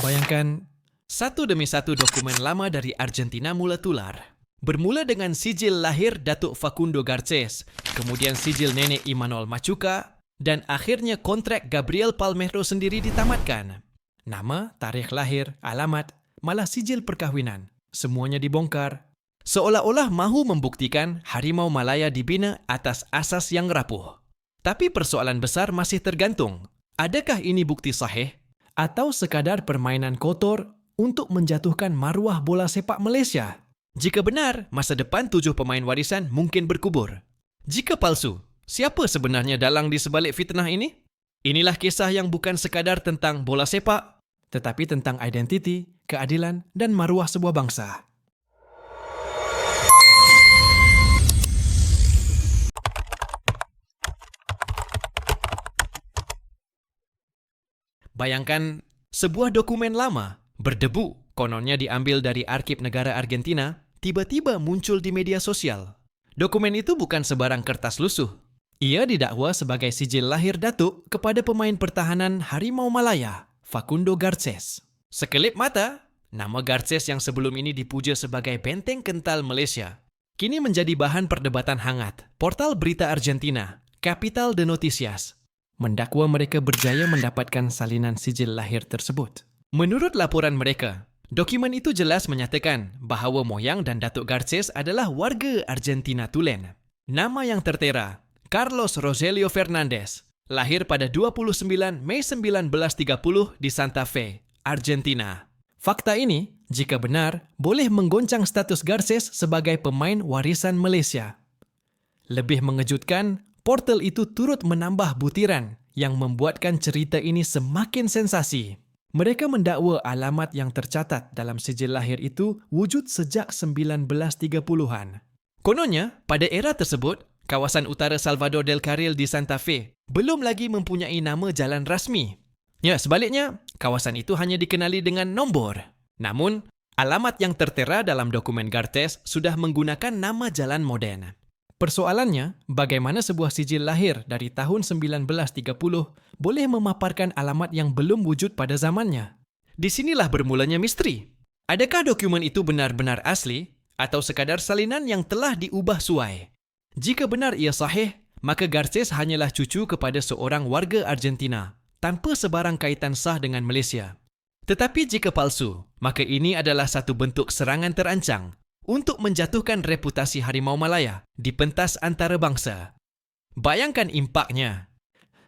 Bayangkan, satu demi satu dokumen lama dari Argentina mula tular. Bermula dengan sijil lahir Datuk Facundo Garcés, kemudian sijil nenek Imanol Machuca, dan akhirnya kontrak Gabriel Palmero sendiri ditamatkan. Nama, tarikh lahir, alamat, malah sijil perkahwinan. Semuanya dibongkar. Seolah-olah mahu membuktikan Harimau Malaya dibina atas asas yang rapuh. Tapi persoalan besar masih tergantung. Adakah ini bukti sahih? Atau sekadar permainan kotor untuk menjatuhkan maruah bola sepak Malaysia? Jika benar, masa depan 7 pemain warisan mungkin berkubur. Jika palsu, siapa sebenarnya dalang di sebalik fitnah ini? Inilah kisah yang bukan sekadar tentang bola sepak, tetapi tentang identiti, keadilan, dan maruah sebuah bangsa. Bayangkan, sebuah dokumen lama, berdebu, kononnya diambil dari arsip negara Argentina, tiba-tiba muncul di media sosial. Dokumen itu bukan sebarang kertas lusuh. Ia didakwa sebagai sijil lahir Datuk kepada pemain pertahanan Harimau Malaya, Facundo Garcés. Sekelip mata, nama Garcés yang sebelum ini dipuja sebagai benteng kental Malaysia, kini menjadi bahan perdebatan hangat. Portal berita Argentina, Capital de Noticias, mendakwa mereka berjaya mendapatkan salinan sijil lahir tersebut. Menurut laporan mereka, dokumen itu jelas menyatakan bahawa moyang dan Datuk Garcés adalah warga Argentina tulen. Nama yang tertera, Carlos Rogelio Fernandez, lahir pada 29 Mei 1930 di Santa Fe, Argentina. Fakta ini, jika benar, boleh menggoncang status Garcés sebagai pemain warisan Malaysia. Lebih mengejutkan, portal itu turut menambah butiran yang membuatkan cerita ini semakin sensasi. Mereka mendakwa alamat yang tercatat dalam sijil lahir itu wujud sejak 1930-an. Kononnya, pada era tersebut, kawasan utara Salvador del Carril di Santa Fe belum lagi mempunyai nama jalan rasmi. Ya, sebaliknya, kawasan itu hanya dikenali dengan nombor. Namun, alamat yang tertera dalam dokumen Garcés sudah menggunakan nama jalan moden. Persoalannya, bagaimana sebuah sijil lahir dari tahun 1930 boleh memaparkan alamat yang belum wujud pada zamannya? Disinilah bermulanya misteri. Adakah dokumen itu benar-benar asli atau sekadar salinan yang telah diubah suai? Jika benar ia sahih, maka Garcés hanyalah cucu kepada seorang warga Argentina tanpa sebarang kaitan sah dengan Malaysia. Tetapi jika palsu, maka ini adalah satu bentuk serangan terancang untuk menjatuhkan reputasi Harimau Malaya di pentas antarabangsa. Bayangkan impaknya.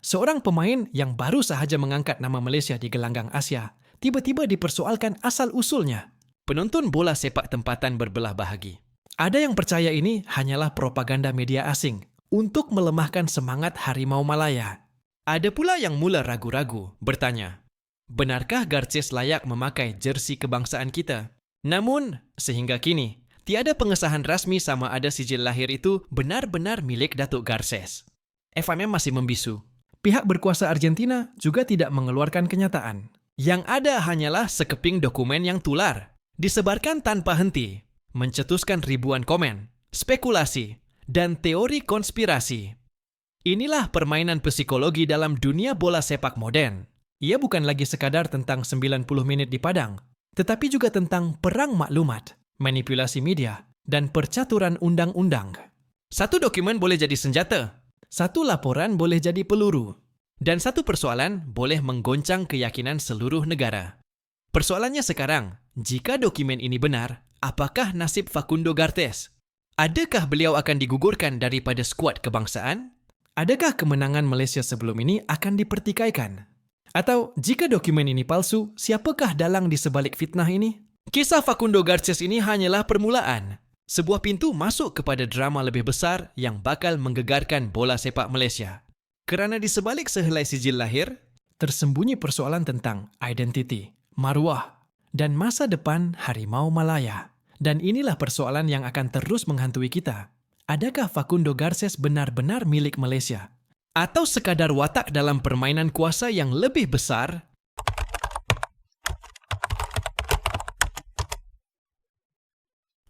Seorang pemain yang baru sahaja mengangkat nama Malaysia di gelanggang Asia, tiba-tiba dipersoalkan asal-usulnya. Penonton bola sepak tempatan berbelah bahagi. Ada yang percaya ini hanyalah propaganda media asing untuk melemahkan semangat Harimau Malaya. Ada pula yang mula ragu-ragu, bertanya, benarkah Garcés layak memakai jersey kebangsaan kita? Namun, sehingga kini, tiada pengesahan rasmi sama ada sijil lahir itu benar-benar milik Datuk Garcés. FMM masih membisu. Pihak berkuasa Argentina juga tidak mengeluarkan kenyataan. Yang ada hanyalah sekeping dokumen yang tular, disebarkan tanpa henti, mencetuskan ribuan komen, spekulasi, dan teori konspirasi. Inilah permainan psikologi dalam dunia bola sepak moden. Ia bukan lagi sekadar tentang 90 menit di padang, tetapi juga tentang perang maklumat, manipulasi media, dan percaturan undang-undang. Satu dokumen boleh jadi senjata, satu laporan boleh jadi peluru, dan satu persoalan boleh menggoncang keyakinan seluruh negara. Persoalannya sekarang, jika dokumen ini benar, apakah nasib Facundo Garcés? Adakah beliau akan digugurkan daripada skuad kebangsaan? Adakah kemenangan Malaysia sebelum ini akan dipertikaikan? Atau jika dokumen ini palsu, siapakah dalang di sebalik fitnah ini? Kisah Facundo Garcés ini hanyalah permulaan. Sebuah pintu masuk kepada drama lebih besar yang bakal menggegarkan bola sepak Malaysia. Kerana di sebalik sehelai sijil lahir, tersembunyi persoalan tentang identiti, maruah, dan masa depan Harimau Malaya. Dan inilah persoalan yang akan terus menghantui kita. Adakah Facundo Garcés benar-benar milik Malaysia? Atau sekadar watak dalam permainan kuasa yang lebih besar?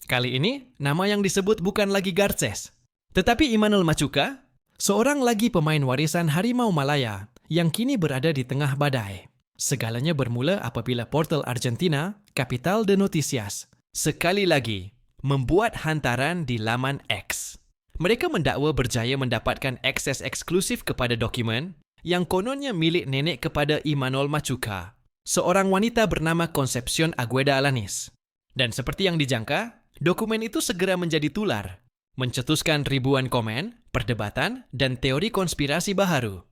Kali ini, nama yang disebut bukan lagi Garcés, tetapi Imanol Machuca, seorang lagi pemain warisan Harimau Malaya yang kini berada di tengah badai. Segalanya bermula apabila portal Argentina, Capital de Noticias, sekali lagi membuat hantaran di laman X. Mereka mendakwa berjaya mendapatkan akses eksklusif kepada dokumen yang kononnya milik nenek kepada Imanol Machuca, seorang wanita bernama Concepcion Agueda Alanis. Dan seperti yang dijangka, dokumen itu segera menjadi tular, mencetuskan ribuan komen, perdebatan, dan teori konspirasi baharu.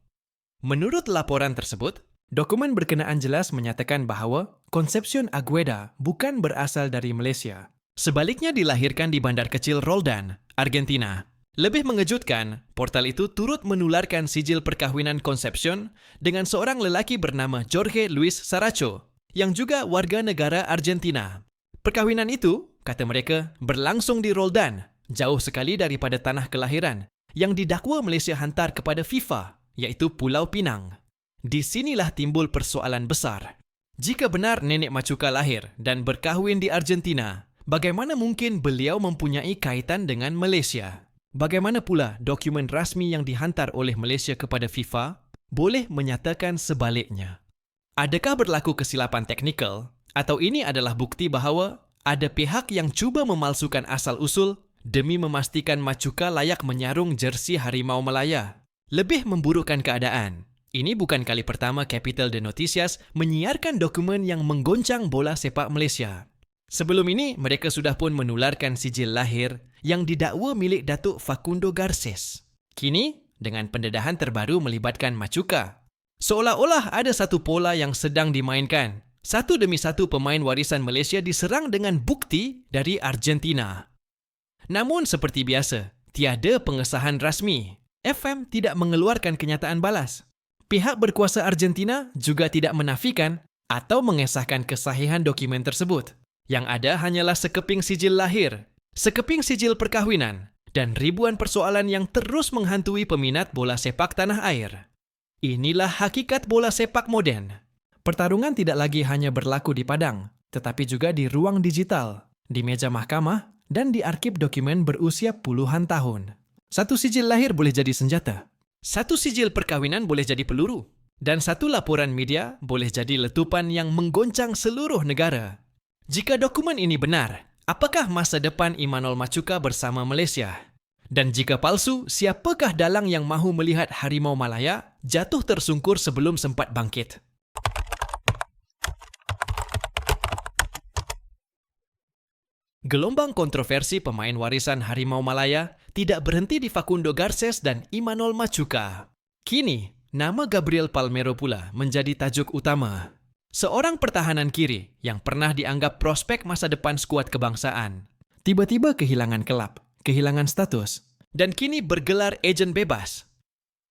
Menurut laporan tersebut, dokumen berkenaan jelas menyatakan bahawa Concepcion Agueda bukan berasal dari Malaysia. Sebaliknya dilahirkan di bandar kecil Roldan, Argentina. Lebih mengejutkan, portal itu turut menularkan sijil perkahwinan Concepcion dengan seorang lelaki bernama Jorge Luis Saracho, yang juga warga negara Argentina. Perkahwinan itu, kata mereka, berlangsung di Roldan, jauh sekali daripada tanah kelahiran, yang didakwa Malaysia hantar kepada FIFA, iaitu Pulau Pinang. Di sinilah timbul persoalan besar. Jika benar nenek Machuca lahir dan berkahwin di Argentina, bagaimana mungkin beliau mempunyai kaitan dengan Malaysia? Bagaimana pula dokumen rasmi yang dihantar oleh Malaysia kepada FIFA boleh menyatakan sebaliknya? Adakah berlaku kesilapan teknikal atau ini adalah bukti bahawa ada pihak yang cuba memalsukan asal-usul demi memastikan Machuca layak menyarung jersey Harimau Malaya? Lebih memburukkan keadaan, ini bukan kali pertama Capital de Noticias menyiarkan dokumen yang menggoncang bola sepak Malaysia. Sebelum ini, mereka sudah pun menularkan sijil lahir yang didakwa milik Datuk Facundo Garces. Kini, dengan pendedahan terbaru melibatkan Machuca, seolah-olah ada satu pola yang sedang dimainkan. Satu demi satu pemain warisan Malaysia diserang dengan bukti dari Argentina. Namun seperti biasa, tiada pengesahan rasmi. FM tidak mengeluarkan kenyataan balas. Pihak berkuasa Argentina juga tidak menafikan atau mengesahkan kesahihan dokumen tersebut. Yang ada hanyalah sekeping sijil lahir, sekeping sijil perkahwinan, dan ribuan persoalan yang terus menghantui peminat bola sepak tanah air. Inilah hakikat bola sepak moden. Pertarungan tidak lagi hanya berlaku di padang, tetapi juga di ruang digital, di meja mahkamah, dan di arsip dokumen berusia puluhan tahun. Satu sijil lahir boleh jadi senjata. Satu sijil perkahwinan boleh jadi peluru. Dan satu laporan media boleh jadi letupan yang menggoncang seluruh negara. Jika dokumen ini benar, apakah masa depan Imanol Machuca bersama Malaysia? Dan jika palsu, siapakah dalang yang mahu melihat Harimau Malaya jatuh tersungkur sebelum sempat bangkit? Gelombang kontroversi pemain warisan Harimau Malaya tidak berhenti di Facundo Garces dan Imanol Machuca. Kini, nama Gabriel Palmero pula menjadi tajuk utama. Seorang pertahanan kiri yang pernah dianggap prospek masa depan skuad kebangsaan. Tiba-tiba kehilangan kelab, kehilangan status, dan kini bergelar ejen bebas.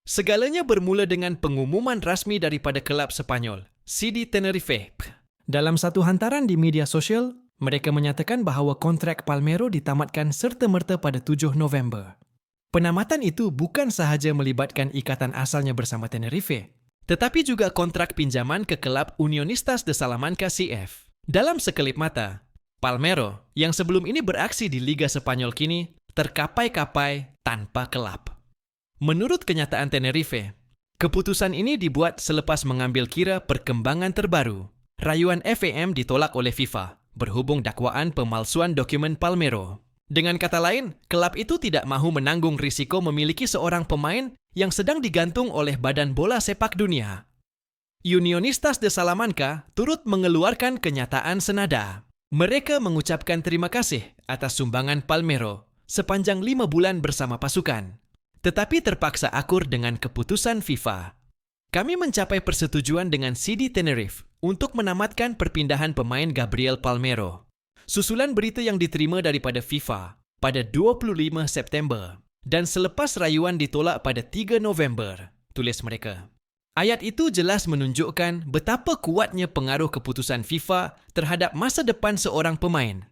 Segalanya bermula dengan pengumuman rasmi daripada kelab Sepanyol, CD Tenerife. Dalam satu hantaran di media sosial, mereka menyatakan bahawa kontrak Palmero ditamatkan serta-merta pada 7 November. Penamatan itu bukan sahaja melibatkan ikatan asalnya bersama Tenerife, tetapi juga kontrak pinjaman ke kelab Unionistas de Salamanca CF. Dalam sekelip mata, Palmero yang sebelum ini beraksi di Liga Sepanyol kini terkapai-kapai tanpa kelab. Menurut kenyataan Tenerife, keputusan ini dibuat selepas mengambil kira perkembangan terbaru. Rayuan FAM ditolak oleh FIFA berhubung dakwaan pemalsuan dokumen Palmero. Dengan kata lain, kelab itu tidak mahu menanggung risiko memiliki seorang pemain yang sedang digantung oleh Badan Bola Sepak Dunia. Unionistas de Salamanca turut mengeluarkan kenyataan senada. Mereka mengucapkan terima kasih atas sumbangan Palmero sepanjang 5 bulan bersama pasukan, tetapi terpaksa akur dengan keputusan FIFA. Kami mencapai persetujuan dengan CD Tenerife untuk menamatkan perpindahan pemain Gabriel Palmero. Susulan berita yang diterima daripada FIFA pada 25 September dan selepas rayuan ditolak pada 3 November, tulis mereka. Ayat itu jelas menunjukkan betapa kuatnya pengaruh keputusan FIFA terhadap masa depan seorang pemain.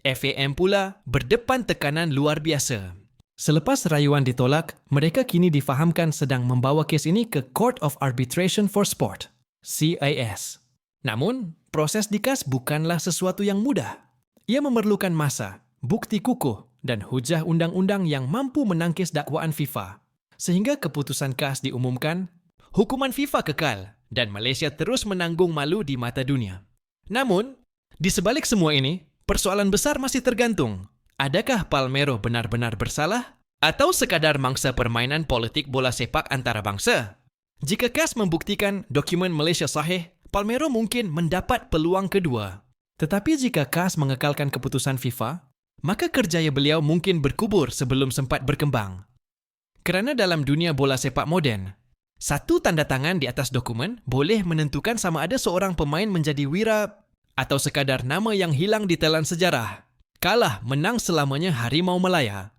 FAM pula berdepan tekanan luar biasa. Selepas rayuan ditolak, mereka kini difahamkan sedang membawa kes ini ke Court of Arbitration for Sport, CAS. Namun, proses di KAS bukanlah sesuatu yang mudah. Ia memerlukan masa, bukti kukuh, dan hujah undang-undang yang mampu menangkis dakwaan FIFA. Sehingga keputusan KAS diumumkan, hukuman FIFA kekal dan Malaysia terus menanggung malu di mata dunia. Namun, di sebalik semua ini, persoalan besar masih tergantung. Adakah Palmero benar-benar bersalah atau sekadar mangsa permainan politik bola sepak antara bangsa? Jika CAS membuktikan dokumen Malaysia sahih, Palmero mungkin mendapat peluang kedua. Tetapi jika CAS mengekalkan keputusan FIFA, maka kerjaya beliau mungkin berkubur sebelum sempat berkembang. Kerana dalam dunia bola sepak moden, satu tanda tangan di atas dokumen boleh menentukan sama ada seorang pemain menjadi wira atau sekadar nama yang hilang di telan sejarah. Kalah menang selamanya Harimau Malaya.